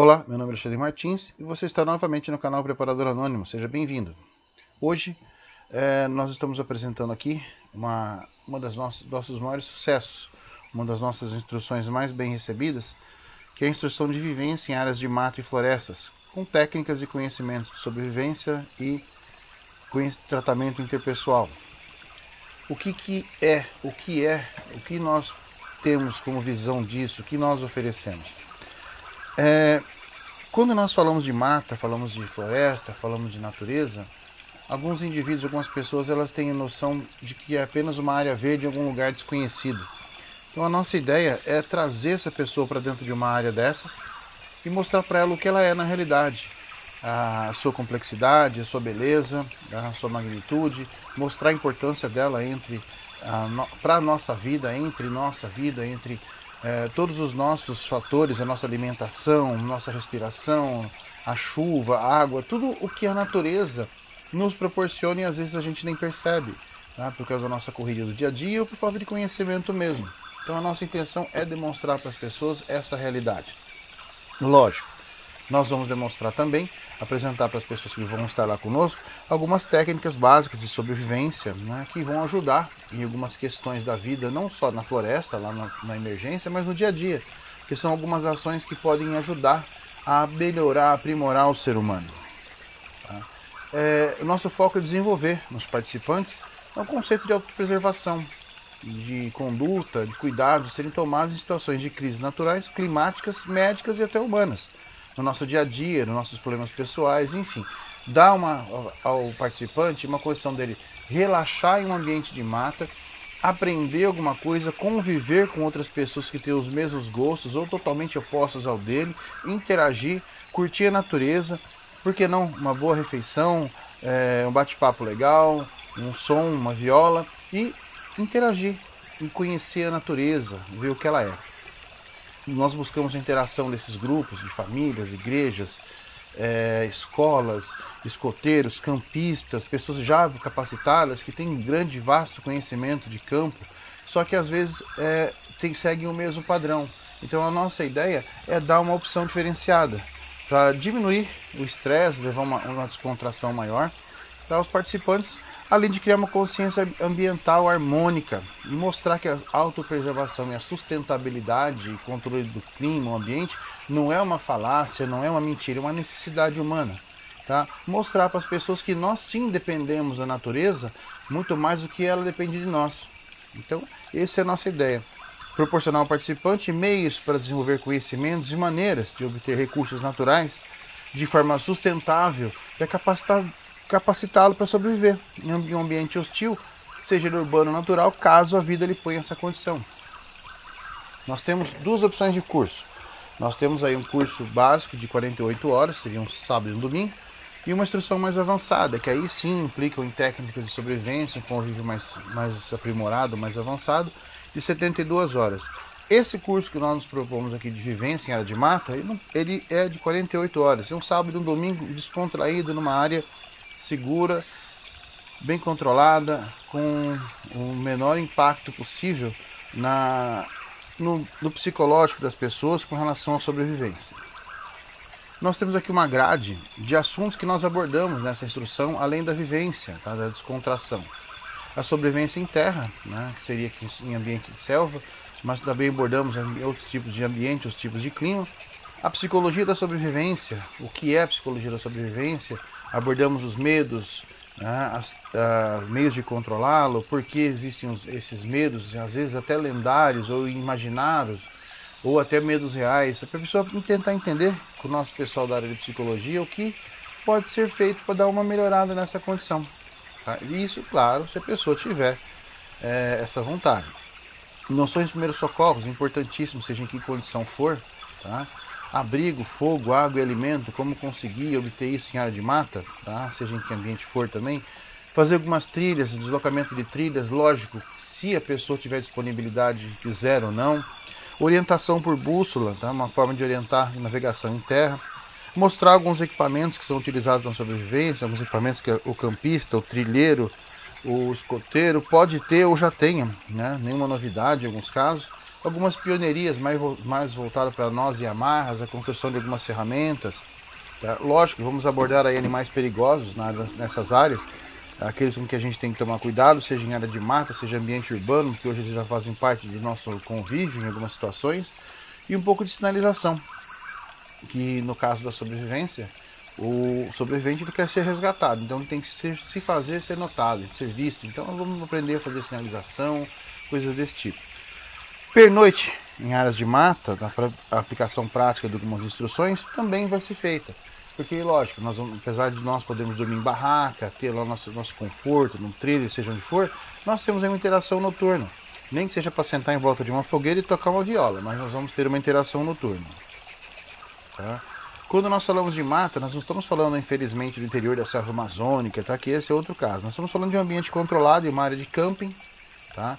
Olá, meu nome é Alexandre Martins e você está novamente no canal Preparador Anônimo. Seja bem-vindo. Hoje nós estamos apresentando aqui uma das nossos maiores sucessos, uma das nossas instruções mais bem recebidas, que é a instrução de vivência em áreas de mato e florestas, com técnicas e conhecimentos de sobrevivência e tratamento interpessoal. O que nós temos como visão disso, o que nós oferecemos? Quando nós falamos de mata, falamos de floresta, falamos de natureza, alguns indivíduos, algumas pessoas, elas têm a noção de que é apenas uma área verde em algum lugar desconhecido. Então a nossa ideia é trazer essa pessoa para dentro de uma área dessas e mostrar para ela o que ela é na realidade, a sua complexidade, a sua beleza, a sua magnitude, mostrar a importância dela para a nossa vida, entre todos os nossos fatores, a nossa alimentação, nossa respiração, a chuva, a água, tudo o que a natureza nos proporciona e às vezes a gente nem percebe, tá? Por causa da nossa corrida do dia a dia ou por falta de conhecimento mesmo. Então a nossa intenção é demonstrar para as pessoas essa realidade. Lógico, nós vamos demonstrar também, apresentar para as pessoas que vão estar lá conosco, algumas técnicas básicas de sobrevivência, né, que vão ajudar em algumas questões da vida, não só na floresta, lá na emergência, mas no dia a dia, que são algumas ações que podem ajudar a melhorar, aprimorar o ser humano. Tá? O nosso foco é desenvolver nos participantes o conceito de autopreservação, de conduta, de cuidados serem tomados em situações de crises naturais, climáticas, médicas e até humanas, no nosso dia a dia, nos nossos problemas pessoais, enfim. Dá ao participante uma condição dele relaxar em um ambiente de mata, aprender alguma coisa, conviver com outras pessoas que têm os mesmos gostos ou totalmente opostos ao dele, interagir, curtir a natureza, por que não uma boa refeição, um bate-papo legal, um som, uma viola e interagir e conhecer a natureza, ver o que ela é. Nós buscamos a interação desses grupos de famílias, igrejas, escolas, escoteiros, campistas, pessoas já capacitadas que têm grande e vasto conhecimento de campo, só que às vezes seguem o mesmo padrão. Então a nossa ideia é dar uma opção diferenciada para diminuir o estresse, levar uma descontração maior para os participantes, além de criar uma consciência ambiental harmônica e mostrar que a autopreservação e a sustentabilidade e controle do clima, o ambiente, não é uma falácia, não é uma mentira, é uma necessidade humana. Tá? Mostrar para as pessoas que nós sim dependemos da natureza muito mais do que ela depende de nós. Então, essa é a nossa ideia. Proporcionar ao participante meios para desenvolver conhecimentos e maneiras de obter recursos naturais de forma sustentável e capacitá-lo para sobreviver em um ambiente hostil, seja ele urbano ou natural, caso a vida lhe ponha essa condição. Nós temos duas opções de curso. Nós temos aí um curso básico de 48 horas, seria um sábado e um domingo, e uma instrução mais avançada, que aí sim implicam em técnicas de sobrevivência, um convívio mais aprimorado, mais avançado, de 72 horas. Esse curso que nós nos propomos aqui de vivência em área de mata, ele é de 48 horas, é um sábado e um domingo descontraído numa área segura, bem controlada, com o menor impacto possível no psicológico das pessoas com relação à sobrevivência. Nós temos aqui uma grade de assuntos que nós abordamos nessa instrução, além da vivência, tá, da descontração. A sobrevivência em terra, né, que seria aqui em ambiente de selva, mas também abordamos outros tipos de ambiente, os tipos de clima. A psicologia da sobrevivência, o que é a psicologia da sobrevivência? Abordamos os medos, né, meios de controlá-lo, por que existem esses medos, às vezes até lendários ou imaginados, ou até medos reais, para a pessoa tentar entender com o nosso pessoal da área de psicologia o que pode ser feito para dar uma melhorada nessa condição. Tá? E isso, claro, se a pessoa tiver essa vontade. Noções de primeiros socorros, importantíssimo, seja em que condição for, tá? Abrigo, fogo, água e alimento, como conseguir obter isso em área de mata, tá? Seja em que ambiente for também. Fazer algumas trilhas, deslocamento de trilhas, lógico, se a pessoa tiver disponibilidade, quiser ou não. Orientação por bússola, tá? Uma forma de orientar a navegação em terra. Mostrar alguns equipamentos que são utilizados na sobrevivência, alguns equipamentos que o campista, o trilheiro, o escoteiro pode ter ou já tenha, né? Nenhuma novidade em alguns casos. algumas pionerias mais voltadas para nós e amarras, a construção de algumas ferramentas. Tá? Lógico, vamos abordar aí animais perigosos nessas áreas, aqueles com que a gente tem que tomar cuidado, seja em área de mata, seja ambiente urbano, que hoje eles já fazem parte do nosso convívio em algumas situações, e um pouco de sinalização, que no caso da sobrevivência, o sobrevivente ele quer ser resgatado, então ele tem que se fazer ser notado, ser visto. Então nós vamos aprender a fazer sinalização, coisas desse tipo. Pernoite em áreas de mata, a aplicação prática de algumas instruções também vai ser feita. Porque, lógico, apesar de nós podermos dormir em barraca, ter lá nosso conforto, num trilho, seja onde for, nós temos uma interação noturna. Nem que seja para sentar em volta de uma fogueira e tocar uma viola, mas nós vamos ter uma interação noturna. Tá? Quando nós falamos de mata, nós não estamos falando, infelizmente, do interior da selva amazônica, tá? Que esse é outro caso. Nós estamos falando de um ambiente controlado, uma área de camping, tá?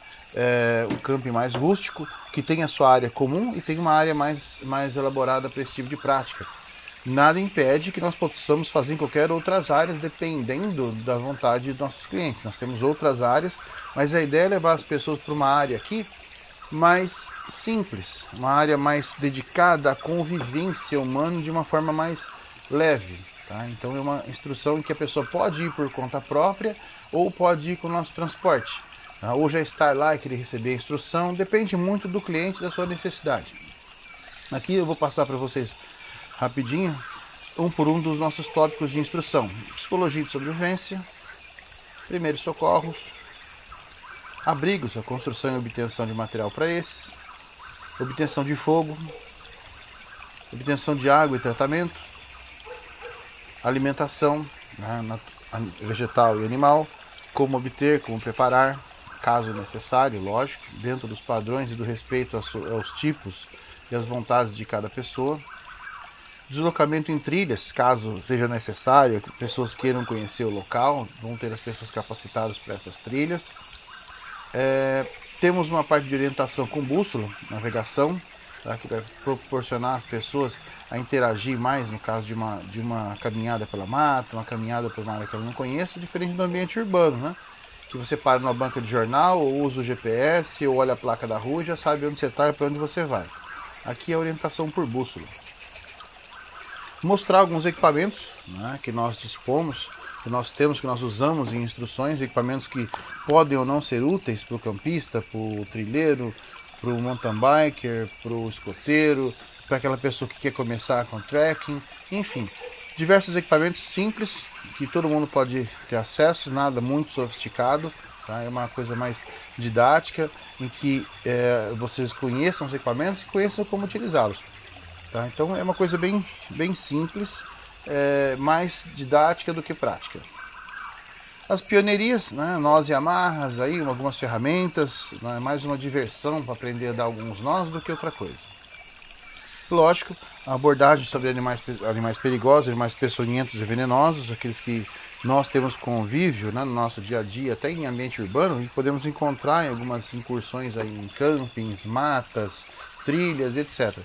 Um camping mais rústico, que tem a sua área comum e tem uma área mais elaborada para esse tipo de prática. Nada impede que nós possamos fazer em qualquer outras áreas, dependendo da vontade dos nossos clientes. Nós temos outras áreas, mas a ideia é levar as pessoas para uma área aqui mais simples, uma área mais dedicada à convivência humana de uma forma mais leve. Tá? Então é uma instrução em que a pessoa pode ir por conta própria ou pode ir com o nosso transporte. Tá? Ou já estar lá e querer receber a instrução, depende muito do cliente e da sua necessidade. Aqui eu vou passar para vocês rapidinho, um por um dos nossos tópicos de instrução. Psicologia de sobrevivência, primeiros socorros, abrigos, a construção e obtenção de material para esses, obtenção de fogo, obtenção de água e tratamento, alimentação, né, vegetal e animal, como obter, como preparar, caso necessário, lógico, dentro dos padrões e do respeito aos tipos e às vontades de cada pessoa. Deslocamento em trilhas, caso seja necessário, que pessoas queiram conhecer o local, vão ter as pessoas capacitadas para essas trilhas. Temos uma parte de orientação com bússola, navegação, tá, que vai proporcionar às pessoas a interagir mais no caso de uma caminhada pela mata, uma caminhada por uma área que ela não conhece, diferente do ambiente urbano, né? Que você para numa banca de jornal, ou usa o GPS, ou olha a placa da rua e já sabe onde você está e para onde você vai. Aqui é a orientação por bússola. Mostrar alguns equipamentos, né, que nós dispomos, que nós temos, que nós usamos em instruções, equipamentos que podem ou não ser úteis para o campista, para o trilheiro, para o mountain biker, para o escoteiro, para aquela pessoa que quer começar com trekking, enfim, diversos equipamentos simples que todo mundo pode ter acesso, nada muito sofisticado, tá? É uma coisa mais didática em que vocês conheçam os equipamentos e conheçam como utilizá-los. Tá? Então é uma coisa bem simples, mais didática do que prática. As pionerias, né, nós e amarras, aí, algumas ferramentas, né, mais uma diversão para aprender a dar alguns nós do que outra coisa. Lógico, a abordagem sobre animais perigosos, animais peçonhentos e venenosos, aqueles que nós temos convívio, né, no nosso dia a dia, até em ambiente urbano, e podemos encontrar em algumas incursões aí em campings, matas, trilhas, etc.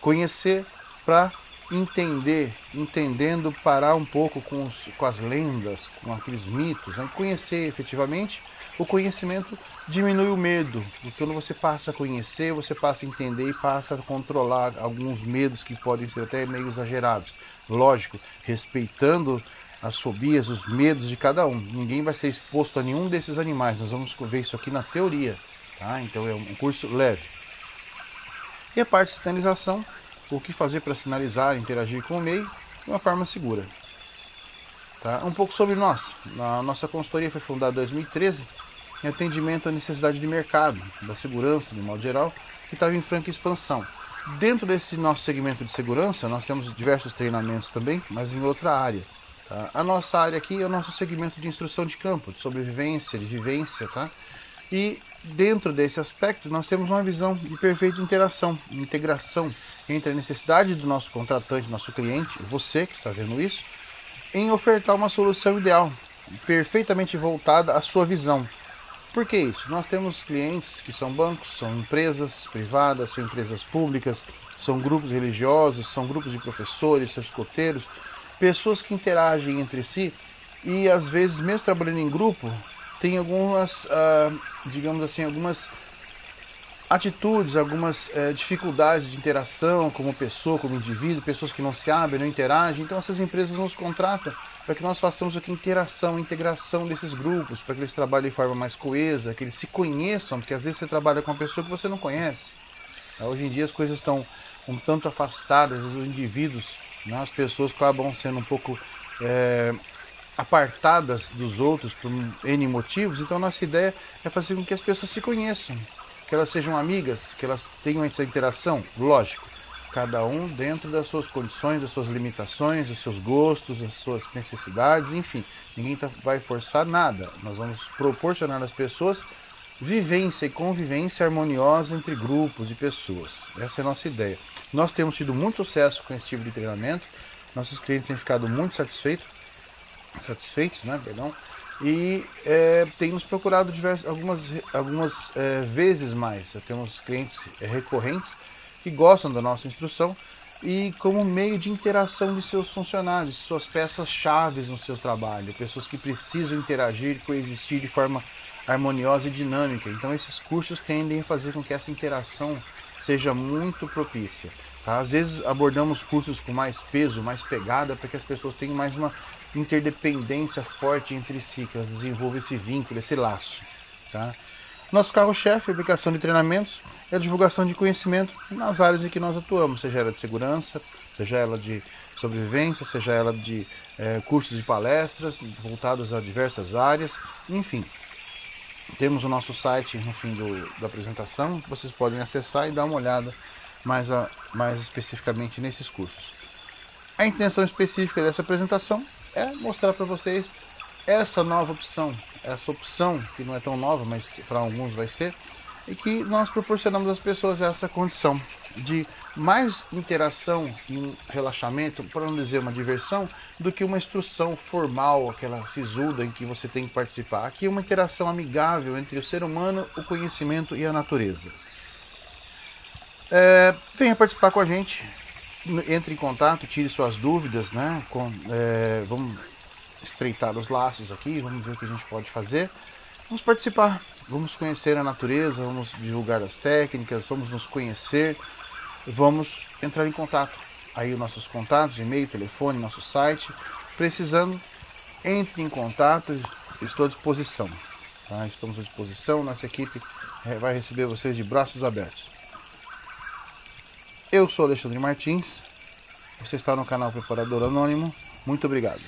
Conhecer para entendendo, parar um pouco com as lendas, com aqueles mitos, né? Conhecer efetivamente, o conhecimento diminui o medo, porque quando você passa a conhecer, você passa a entender e passa a controlar alguns medos que podem ser até meio exagerados. Lógico, respeitando as fobias, os medos de cada um. Ninguém vai ser exposto a nenhum desses animais, nós vamos ver isso aqui na teoria, tá? Então é um curso leve. E a parte de sinalização, o que fazer para sinalizar, interagir com o meio de uma forma segura. Tá? Um pouco sobre nós. A nossa consultoria foi fundada em 2013 em atendimento à necessidade de mercado, da segurança, de modo geral, que estava em franca expansão. Dentro desse nosso segmento de segurança, nós temos diversos treinamentos também, mas em outra área. Tá? A nossa área aqui é o nosso segmento de instrução de campo, de sobrevivência, de vivência, tá? E dentro desse aspecto nós temos uma visão de perfeita interação, integração entre a necessidade do nosso contratante, nosso cliente, você que está vendo isso, em ofertar uma solução ideal, perfeitamente voltada à sua visão. Por que isso? Nós temos clientes que são bancos, são empresas privadas, são empresas públicas, são grupos religiosos, são grupos de professores, são escoteiros, pessoas que interagem entre si e às vezes mesmo trabalhando em grupo, tem algumas, digamos assim, algumas atitudes, algumas dificuldades de interação como pessoa, como indivíduo, pessoas que não se abrem, não interagem. Então essas empresas nos contratam para que nós façamos aqui interação, integração desses grupos, para que eles trabalhem de forma mais coesa, que eles se conheçam, porque às vezes você trabalha com uma pessoa que você não conhece. Hoje em dia as coisas estão um tanto afastadas, os indivíduos, né, as pessoas acabam sendo um pouco apartadas dos outros por N motivos. Então nossa ideia é fazer com que as pessoas se conheçam, que elas sejam amigas, que elas tenham essa interação, lógico, cada um dentro das suas condições, das suas limitações, dos seus gostos, das suas necessidades, enfim, ninguém vai forçar nada, nós vamos proporcionar às pessoas vivência e convivência harmoniosa entre grupos de pessoas, essa é a nossa ideia. Nós temos tido muito sucesso com esse tipo de treinamento, nossos clientes têm ficado muito satisfeitos, né, perdão, e tem nos procurado algumas vezes mais. Temos clientes recorrentes que gostam da nossa instrução e como meio de interação de seus funcionários, suas peças-chave no seu trabalho, pessoas que precisam interagir, coexistir de forma harmoniosa e dinâmica. Então esses cursos tendem a fazer com que essa interação seja muito propícia. Tá? Às vezes abordamos cursos com mais peso, mais pegada, para que as pessoas tenham mais uma interdependência forte entre si, que elas desenvolvam esse vínculo, esse laço. Tá? Nosso carro-chefe, a aplicação de treinamentos, é a divulgação de conhecimento nas áreas em que nós atuamos, seja ela de segurança, seja ela de sobrevivência, seja ela de cursos de palestras voltados a diversas áreas, enfim. Temos o nosso site no fim da apresentação, vocês podem acessar e dar uma olhada mais especificamente nesses cursos. A intenção específica dessa apresentação é mostrar para vocês essa nova opção, essa opção que não é tão nova, mas para alguns vai ser, e que nós proporcionamos às pessoas essa condição de mais interação e um relaxamento, para não dizer uma diversão, do que uma instrução formal, aquela sisuda em que você tem que participar. Aqui é uma interação amigável entre o ser humano, o conhecimento e a natureza. Venha participar com a gente, entre em contato, tire suas dúvidas, né? Vamos estreitar os laços aqui, vamos ver o que a gente pode fazer. Vamos participar, vamos conhecer a natureza, vamos divulgar as técnicas, vamos nos conhecer, vamos entrar em contato. Aí os nossos contatos, e-mail, telefone, nosso site. Precisando, entre em contato, estou à disposição. Tá? Estamos à disposição, nossa equipe vai receber vocês de braços abertos. Eu sou Alexandre Martins, você está no canal Preparador Anônimo, muito obrigado.